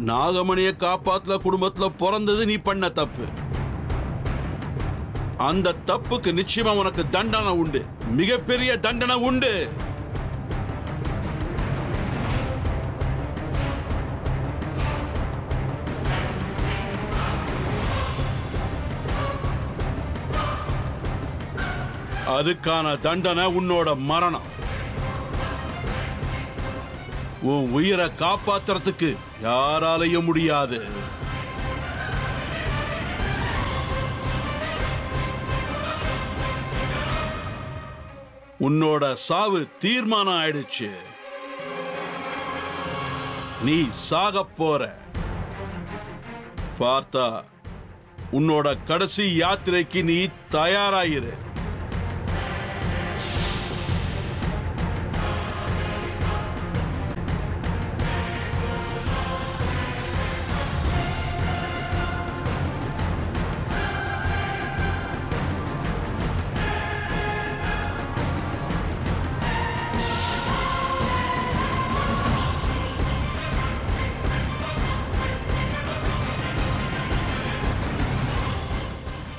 நாகமணியை காப்பாத்துல குடும்பத்துல பிறந்தது நீ பண்ண தப்பு. அந்த தப்புக்கு நிச்சயமா உனக்கு தண்டனை உண்டு, மிகப்பெரிய தண்டனை உண்டு. அதுக்கான தண்டனை உன்னோட மரணம். உன் உயிரை காப்பாத்துறதுக்கு யாராலையும் முடியாது. உன்னோட சாவு தீர்மானம் ஆயிடுச்சு. நீ சாகப் போற. பார்த்தா உன்னோட கடைசி யாத்திரைக்கு நீ தயாராயிரு.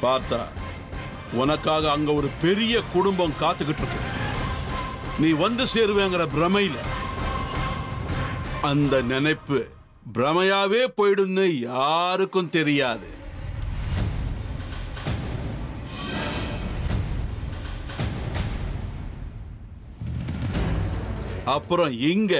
பார்த்தா உனக்காக அங்க ஒரு பெரிய குடும்பம் காத்துக்கிட்டு இருக்கு. நீ வந்து சேருவேங்கிற பிரமையில அந்த நினைப்பு பிரமையாவே போயிடுன்னு யாருக்கும் தெரியாது. அப்புறம் இங்க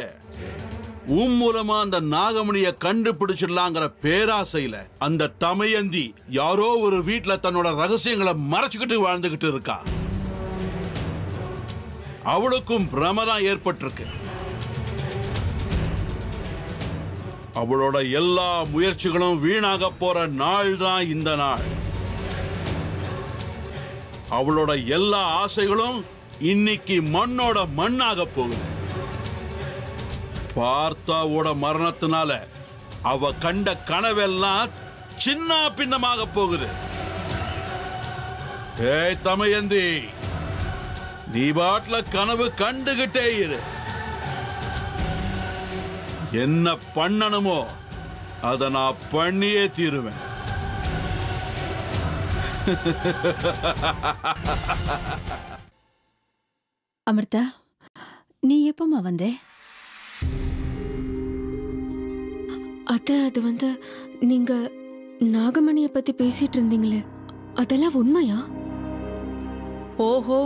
உன் மூலமா அந்த நாகமணியை கண்டுபிடிச்சிடலாங்கிற பேராசையில அந்த தமயந்தி யாரோ ஒரு வீட்டுல தன்னோட ரகசியங்களை மறைச்சுக்கிட்டு வாழ்ந்துகிட்டு இருக்கா. அவளுக்கும் பிரமதான் ஏற்பட்டிருக்கு. அவளோட எல்லா முயற்சிகளும் வீணாக போற நாள் தான் இந்த நாள். அவளோட எல்லா ஆசைகளும் இன்னைக்கு மண்ணோட மண்ணாக போகுது. பார்த்தாவோட மரணத்தினால அவ கண்ட கனவெல்லாம் சின்ன பின்னமாக போகுது. ஏய் தமயந்தி, நீ பாட்டுல கனவு கண்டுகிட்டே இரு. என்ன பண்ணணுமோ அதை நான் பண்ணியே தீருவேன். அமிர்தா, நீ எப்பமா வந்தே? அத்தை, அது நீங்க நாகமணிய பத்தி பேசிட்டு இருந்தீங்களே, அதெல்லாம் உண்மையா? ஓஹோ,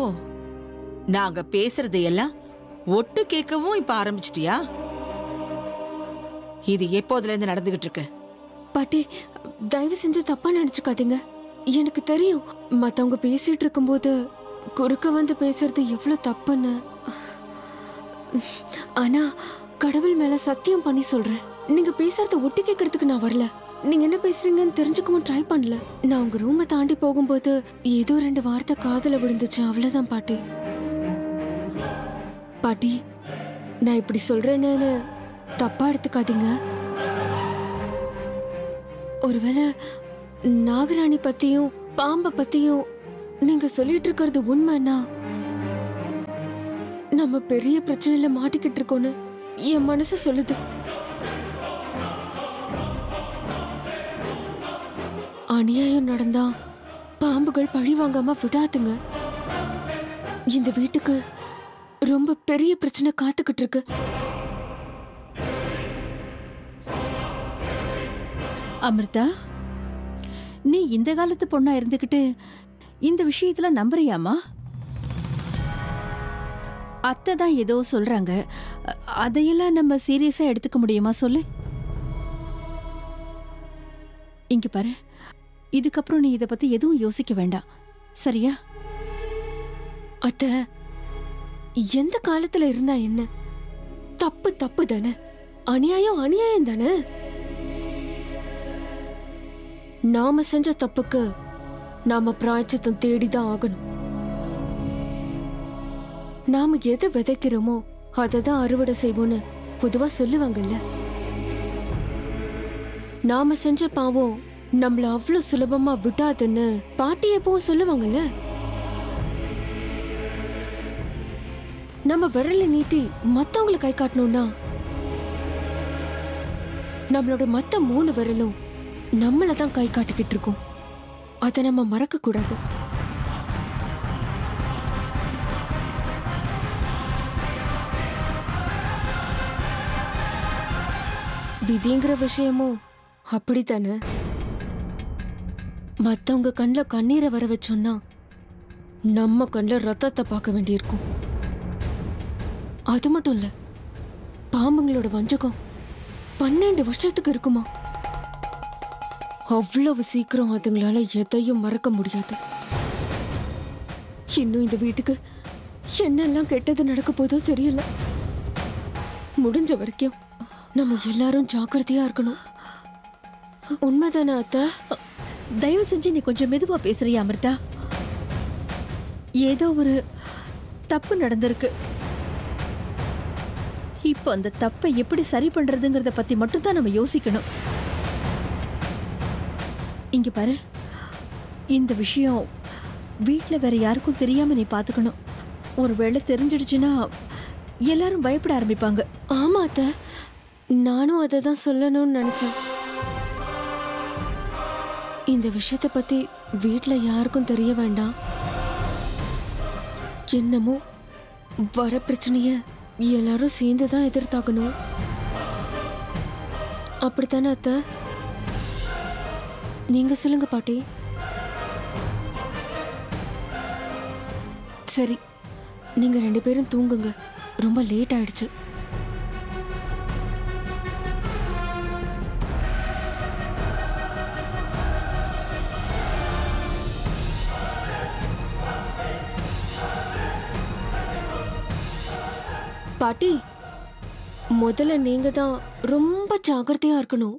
நாங்க பேசுறது எல்லாம் ஒட்டு கேட்கவும் இப்ப ஆரம்பிச்சிட்டியா? இது எப்போதுல இருந்து நடந்துகிட்டு இருக்கு? பாட்டி, தயவு செஞ்சு தப்பா நினைச்சுக்காதீங்க. எனக்கு தெரியும் மத்தவங்க பேசிட்டு இருக்கும்போது குறுக்க வந்து பேசுறது எவ்வளவு தப்புன்னு. ஆனா கடவுள் மேல சத்தியம் பண்ணி சொல்றேன், நீங்க பேசுறத ஒட்டி கேட்கறதுக்கு நான் வரல. நீங்க என்ன பேசுறீங்கன்னு தெரிஞ்சுக்கவும் ட்ரை பண்ணல. நான் உங்க ரூமை தாண்டி போகும்போது ஏதோ 2 வார்த்தை காதுல விழுந்துச்சு, அவ்வளவுதான் பாட்டி. பாட்டி, நான் இப்படி சொல்றேன்னு தப்பா எடுத்துக்காதீங்க. ஒருவேளை நாகராணி பத்தியும் பாம்பை பத்தியும் நீங்க சொல்லிட்டு இருக்கிறது உண்மைன்னா நம்ம பெரிய பிரச்சனையில மாட்டிக்கிட்டு இருக்கோன்னு என் மனசு சொல்லுது. அநியாயம் நடந்தா பாம்புகள் பழி வாங்காம விடாதுங்க. இந்த வீட்டுக்கு ரொம்ப பெரிய பிரச்சனை காத்துக்கிட்டு இருக்கு. அமிர்தா, நீ இந்த காலத்து பொண்ணா இருந்துகிட்டு இந்த விஷயத்துல நம்புறியாமா? அத்தை தான் ஏதோ சொல்றாங்க, அதையெல்லாம் நம்ம சீரியஸா எடுத்துக்க முடியுமா சொல்லு? இங்க பாரு, இதுக்கப்புறம் நீ இதை பத்தி எதுவும் யோசிக்க வேண்டாம், சரியா? அத்தை, எந்த காலத்துல இருந்தா என்ன? தப்பு தப்பு தானே, அநியாயம் அநியாயம் தானே. நாம செஞ்ச தப்புக்கு நாம பிராயச்சித்தம் தேடிதான் ஆகணும். நாம எதை விதைக்கிறோமோ அததான் அறுவடை செய்வோன்னு பொதுவா சொல்லுவாங்கல்ல. நாம செஞ்ச பாவம் நம்மள அவ்வளவு சுலபமா விட்டாதுன்னு பாட்டி எப்பவும் சொல்லுவாங்கல்ல. நம்ம விரல நீட்டி மத்தவங்களை கை காட்டணும்னா நம்மளோட மத்த 3 விரலும் நம்மள தான் கை காட்டிக்கிட்டு இருக்கோம். அதை நம்ம மறக்க கூடாது. விதிங்கிற விஷயமும் அப்படித்தானே. மத்தவங்க கண்ணில் கண்ணீரை வர வச்சோம்னா நம்ம கண்ணில் ரத்தத்தை பார்க்க வேண்டியிருக்கும். அது மட்டும் இல்ல, பாம்புங்களோட வஞ்சகம் 12 வருஷத்துக்கு இருக்குமா? அவ்வளவு சீக்கிரம் அதுங்களால எதையும் மறக்க முடியாது. இன்னும் இந்த வீட்டுக்கு என்னெல்லாம் கெட்டது நடக்க போதோ தெரியல. முடிஞ்ச வரைக்கும் நம்ம எல்லாரும் ஜாக்கிரதையா இருக்கணும். உண்மைதானே அத்தை? தயவு செஞ்சு நீ கொஞ்சம் மெதுவா பேசுறியா அமிர்தா? ஏதோ ஒரு தப்பு நடந்திருக்கு. இப்போ அந்த தப்பை எப்படி சரி பண்றதுங்கிறத பத்தி மட்டும் தான் நம்ம யோசிக்கணும். இங்க பாரு, இந்த விஷயம் வீட்டில் வேற யாருக்கும் தெரியாம நீ பாத்துக்கணும். ஒருவேளை தெரிஞ்சிடுச்சுன்னா எல்லாரும் பயப்பட ஆரம்பிப்பாங்க. ஆமா அத்தை, நானும் அதை தான் சொல்லணும்னு நினைச்சேன். இந்த விஷயத்தை பத்தி வீட்டுல யாருக்கும் தெரிய வேண்டாம். என்னமோ வர பிரச்சனைய எல்லாரும் சேர்ந்து தான் எதிர்த்தாக்கணும். அப்படித்தானே அத்தை? நீங்க சொல்லுங்க பாட்டி. சரி, நீங்க 2 பேரும் தூங்குங்க. ரொம்ப லேட் ஆயிடுச்சு. பாட்டி, முதல்ல நீங்க தான் ரொம்ப ஜாக்கிரதையா இருக்கணும்.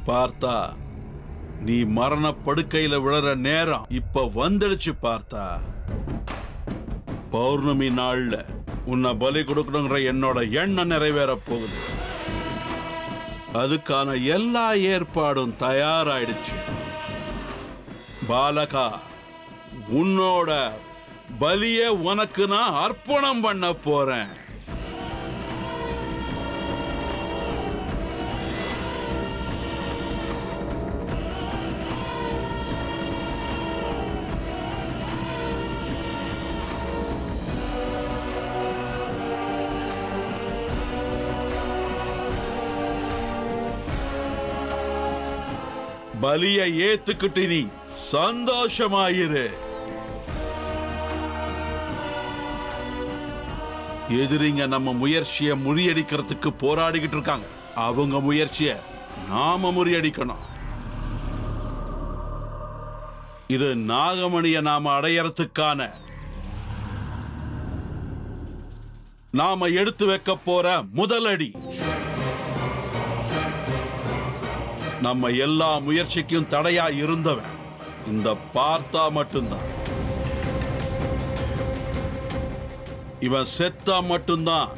பார்த்தா, நீ மரண படுக்கையில விழற நேரம் இப்ப வந்துடுச்சு பார்த்தா. பௌர்ணமி நாள்ல உன்னை பலி கொடுக்கணுங்கிற என்னோட எண்ணம் நிறைவேற போகுது. அதுக்கான எல்லா ஏற்பாடும் தயாராயிடுச்சு. பாலகா, உன்னோட பலிய உனக்கு நான் அர்ப்பணம் பண்ண போறேன். பலியை ஏத்துக்கிட்டு நீ சந்தோஷமாயிரு. எதிரிங்க நம்ம முயற்சியை முறியடிக்கிறதுக்கு போராடிக்கிட்டு இருக்காங்க. அவங்க முயற்சியை நாம முறியடிக்கணும். இது நாகமணியை நாம அடையறதுக்கான நாம எடுத்து வைக்க போற முதலடி. நம்ம எல்லா முயற்சிக்கும் தடையா இருந்தவன் இந்த பார்த்தா மட்டும்தான். இவன் செத்தா மட்டும்தான்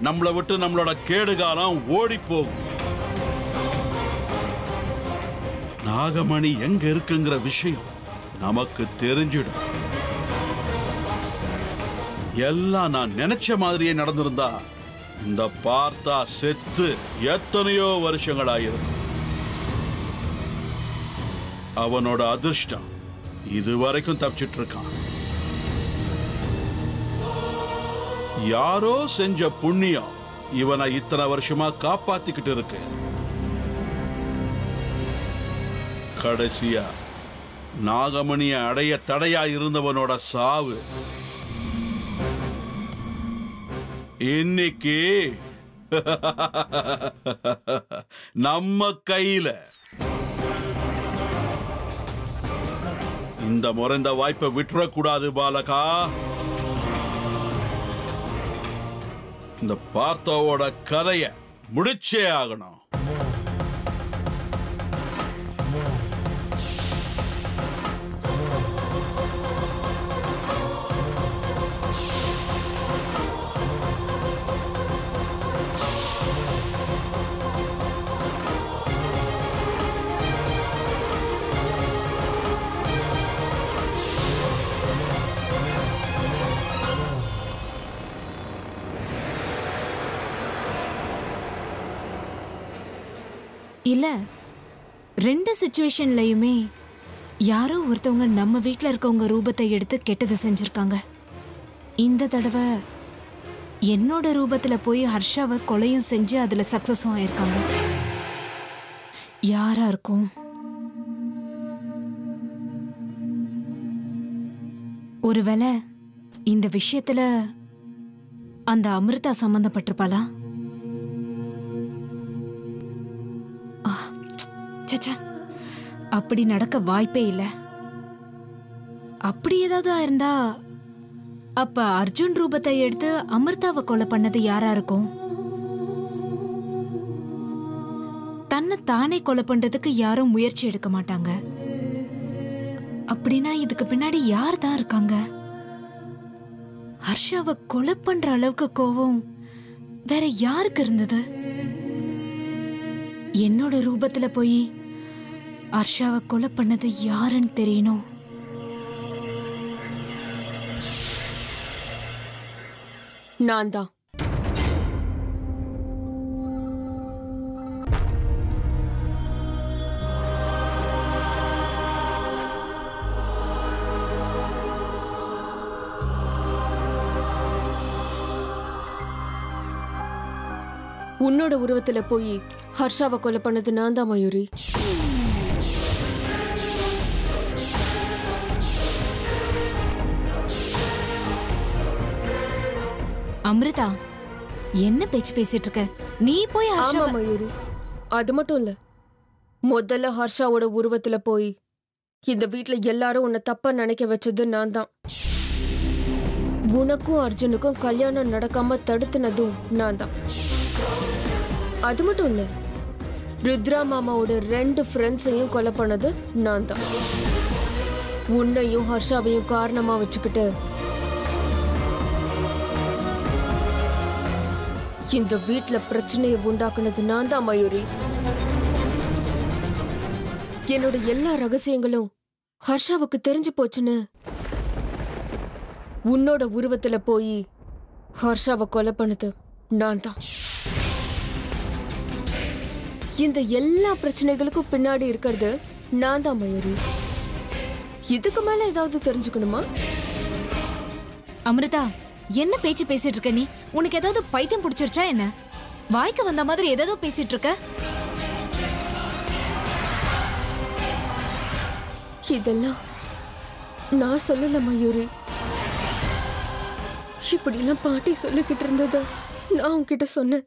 நம்மளை விட்டு நம்மளோட கேடுகாலம் ஓடி போகும். நாகமணி எங்க இருக்குங்கிற விஷயம் நமக்கு தெரிஞ்சிடும். எல்லாம் நான் நினைச்ச மாதிரியே நடந்திருந்தா இந்த பார்த்தா செத்து எத்தனையோ வருஷங்களாயிருக்கும். அவனோட அதிர்ஷ்டம் இதுவரைக்கும் தப்பிச்சிட்டு இருக்கான். யாரோ செஞ்ச புண்ணியம் இவனை இத்தனை வருஷமா காப்பாத்திக்கிட்டு இருக்கு. கடைசியா நாகமணிய அடைய தடையா இருந்தவனோட சாவு இன்னைக்கு நம்ம கையில. இந்த முறை இந்த வாய்ப்பை விட்டுறக்கூடாது பாலகா. இந்த பார்த்தாவோட கதையை முடிச்சே ஆகணும். இல்ல, ரெண்டு சிச்சுவேஷன்லயுமே யாரோ ஒருத்தவங்க நம்ம வீட்டில் இருக்கவங்க ரூபத்தை எடுத்து கெட்டது செஞ்சிருக்காங்க. இந்த தடவை என்னோட ரூபத்தில் போய் ஹர்ஷாவை கொலையும் செஞ்சு அதில் சக்ஸஸும் ஆயிருக்காங்க. யாரா இருக்கும்? ஒருவேளை இந்த விஷயத்துல அந்த அமிர்தா சம்பந்தப்பட்டிருப்பாளா? சச்சா, அப்படி நடக்க வாய்ப்பே இல்லை. அப்படி ஏதாவது இருந்தா அப்ப அர்ஜுன் ரூபத்தை எடுத்து அமிர்தாவை கொலை பண்ணது யாரா இருக்கும்? தன்னை தானே கொலை பண்றதுக்கு யாரும் முயற்சி எடுக்க மாட்டாங்க. அப்படின்னா இதுக்கு பின்னாடி யார் தான் இருக்காங்க? ஹர்ஷாவை கொலை பண்ற அளவுக்கு கோவம் வேற யாருக்கு இருந்தது? என்னோட ரூபத்துல போய் ஹர்ஷாவை கொலை பண்ணது யாருன்னு தெரியணும். நான் தான். உன்னோட உருவத்துல போய் ஹர்ஷாவை கொலை பண்ணது நான் தான் மயூரி. அமிர்தா, என்ன பேச்சு பேசிட்டு இருக்க? நீ போய் ஆமா மயூரி, அது மட்டும் இல்ல, முதல்ல ஹர்ஷாவோட உருவத்துல போய் இந்த வீட்டுல எல்லாரும் உன்னை தப்பா நினைக்க வச்சது நான் தான். உனக்கும் அர்ஜுனுக்கும் கல்யாணம் நடக்காம தடுத்துனதும் நான் தான். அது மட்டும் இல்ல, ருத்ரா மாமாவோட 2 ஃப்ரெண்ட்ஸையும் கொலை பண்ணது நான் தான். உன்னையும் ஹர்ஷாவையும் காரணமா வச்சுக்கிட்டு இந்த வீட்டுல பிரச்சனையை உண்டாக்குனது நான் தான் மயூரி. என்னோட எல்லா ரகசியங்களும் ஹர்ஷாவுக்கு தெரிஞ்சு போச்சுன்னு உன்னோட உருவத்துல போய் ஹர்ஷாவை கொலை பண்ணது நான் தான். இந்த எல்லா பிரச்சனைகளுக்கும் பின்னாடி இருக்கிறது நான் தான் மயூரி. இதுக்கு மேல ஏதாவது தெரிஞ்சுக்கணுமா? அமிர்தா, என்ன பேச்சு பேசிட்டு இருக்க நீ? உனக்கு ஏதாவது பைத்தியம் பிடிச்சிருச்சா என்ன? வாய்க்கு வந்த மாதிரி ஏதோ பேசிட்டு இருக்க. இதெல்லாம் நான் சொல்லல மயூரி. இப்படிலாம் பாட்டி சொல்லிக்கிட்டு இருந்தத நான் உன்கிட்ட சொன்னேன்.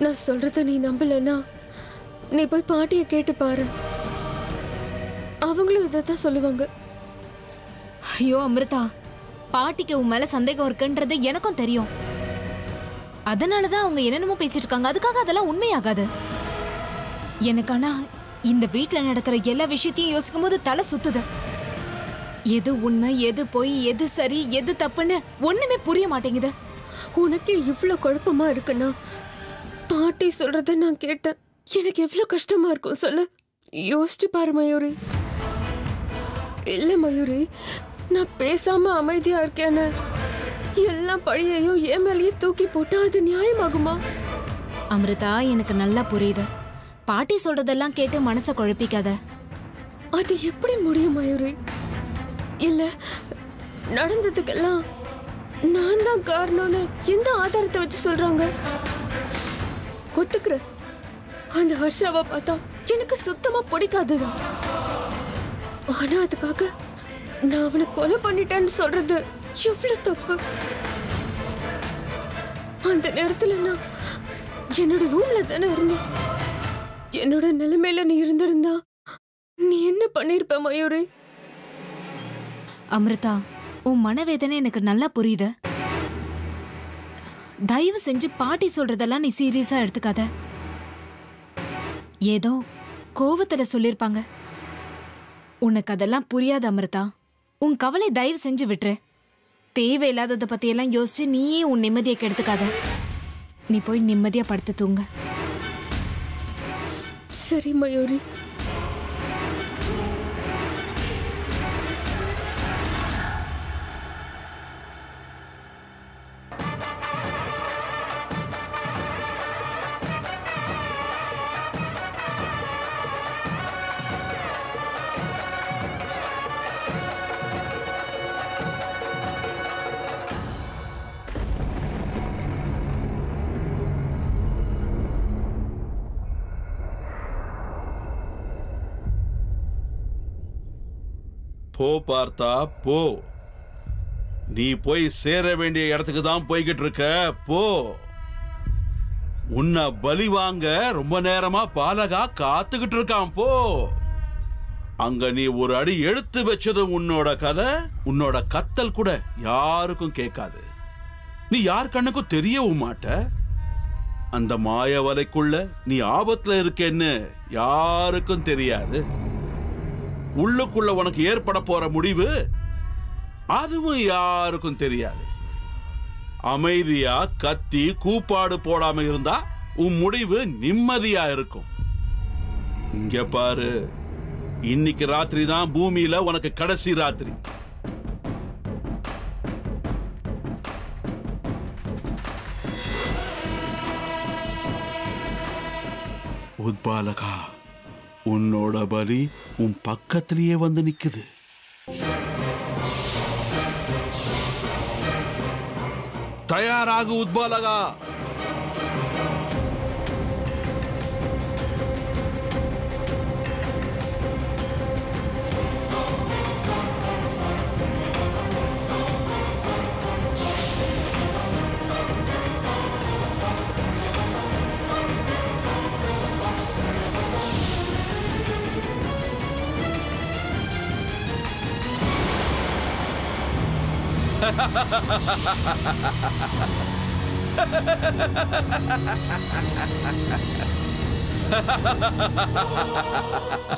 நான் சொல்றத நீ நம்பலன்னா நீ போய் பாட்டிய கேட்டு பாரு. அவங்களும் இதைத்தான் சொல்லுவாங்க. ஐயோ அமிர்தா, பாட்டிக்கு உன் மேல சந்தேகம் இருக்குன்றது எனக்கும் தெரியும். அதனாலதான் அவங்க என்னென்னமோ பேசிட்டு இருக்காங்க. அதுக்காக அதெல்லாம் உண்மையாகாது எனக்கு. ஆனா இந்த வீட்டுல நடக்கிற எல்லா விஷயத்தையும் யோசிக்கும் போது தலை சுத்துது. எது உண்மை, எது பொய், எது சரி, எது தப்புன்னு ஒண்ணுமே புரிய மாட்டேங்குது. உனக்கு இவ்வளவு குழப்பமா இருக்குன்னா பாட்டி சொல்றத நான் கேட்டேன். எனக்கு எவ்வளவு கஷ்டமா இருக்கும் சொல்லு. யோசிச்சு பாரு மயூரி. இல்ல மயூரி, நான் பேசாம அமைதியா இருக்கேன்னு எல்லா பழியையும் என் மேலேயே தூக்கி போட்டா அது நியாயமாகுமா? அமிர்தா, எனக்கு நல்லா புரியுது. பாட்டி சொல்றதெல்லாம் கேட்டு மனசை குழப்பிக்காத. அது எப்படி முடியும் மயூரி? இல்ல, நடந்ததுக்கெல்லாம் நான் தான் காரணம்னு எந்த ஆதாரத்தை வச்சு சொல்றாங்க? ஒத்துக்கிறேன், அந்த ஹர்ஷாவை பார்த்தா எனக்கு சுத்தமா பிடிக்காதுதான். ஆனா அதுக்காக நான் அவனை கொலை பண்ணிட்டேன்னு சொல்றது எவ்வளவு தப்பு. அந்த நேரத்துல நான் என்னோட ரூம்ல தானே இருந்தேன். என்னோட நிலைமையில நீ இருந்திருந்தா நீ என்ன பண்ணிருப்ப மயூரி? அமிர்தா, உன் மனவேதனை எனக்கு நல்லா புரியுது. தயவு செஞ்சு பாட்டி சொல்றதெல்லாம் நீ சீரியஸா எடுத்துக்காத. ஏதோ கோவத்துல சொல்லிருப்பாங்க. உனக்கு அதெல்லாம் புரியாது அமிர்தா. உன் கவலை தயவு செஞ்சு விட்டுரு. தேவையில்லாததை பத்தியெல்லாம் யோசிச்சு நீயே உன் நிம்மதியை கெடுத்துக்காத. நீ போய் நிம்மதியா படுத்து தூங்க. சரி மயூரி. போ பார்த்தா போ. நீ போய் சேர வேண்டிய இடத்துக்கு தான் போய்கிட்டு இருக்க. போ. உன்னை பலி வாங்க ரொம்ப நேரமா பாலகா காத்துக்கிட்டு இருக்கான். போ. அங்க நீ ஒரு அடி எடுத்து வச்சதும் உன்னோட கதை, உன்னோட கத்தல் கூட யாருக்கும் கேட்காது. நீ யார் கண்ணுக்கும் தெரியவும் மாட்ட. அந்த மாய வலைக்குள்ள நீ ஆபத்துல இருக்கேன்னு யாருக்கும் தெரியாது. உள்ளுக்குள்ள உனக்கு ஏற்பட போற முடிவு அதுவும் யாருக்கும் தெரியாது. அமைதியா கத்தி கூப்பாடு போடாம இருந்தா உன் முடிவு நிம்மதியா இருக்கும். இங்க பாரு, இன்னைக்கு ராத்திரி தான் பூமியில உனக்கு கடைசி ராத்திரி. உத்பாலகா, உன்னோட பலி உன் பக்கத்திலேயே வந்து நிக்குது. தயாராகு உத்பாலகா.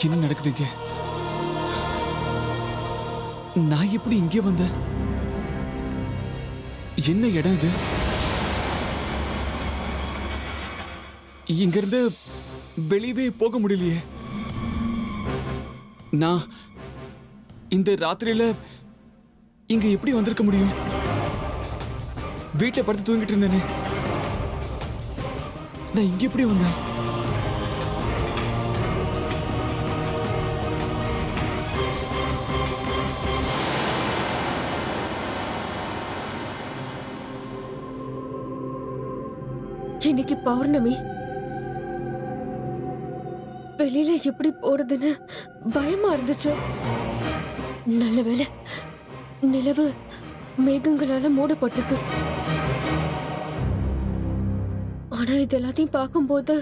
என்ன நடக்குதுங்க? நான் எப்படி இங்கே வந்தேன்? என்ன இடம் இது? இங்கிருந்து வெளியவே போக முடியலையே. நான் இந்த ராத்திரியில இங்க எப்படி வந்திருக்க முடியும்? வீட்டை படுத்து தூங்கிட்டு இருந்தேனே, நான் இங்க எப்படி வந்தேன்? இன்னைக்கு பௌர்ணமி. வெளியில எப்படி போறதுன்னு பயமா இருந்துச்சு. நல்ல வேளை நிலவு மேகங்களால மூடப்பட்டிருக்கு. ஆனா இது எல்லாத்தையும் பார்க்கும்போது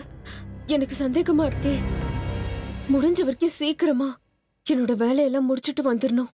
எனக்கு சந்தேகமா இருக்கே. முடிஞ்ச வரைக்கும் சீக்கிரமா என்னோட வேலையெல்லாம் முடிச்சிட்டு வந்துடணும்.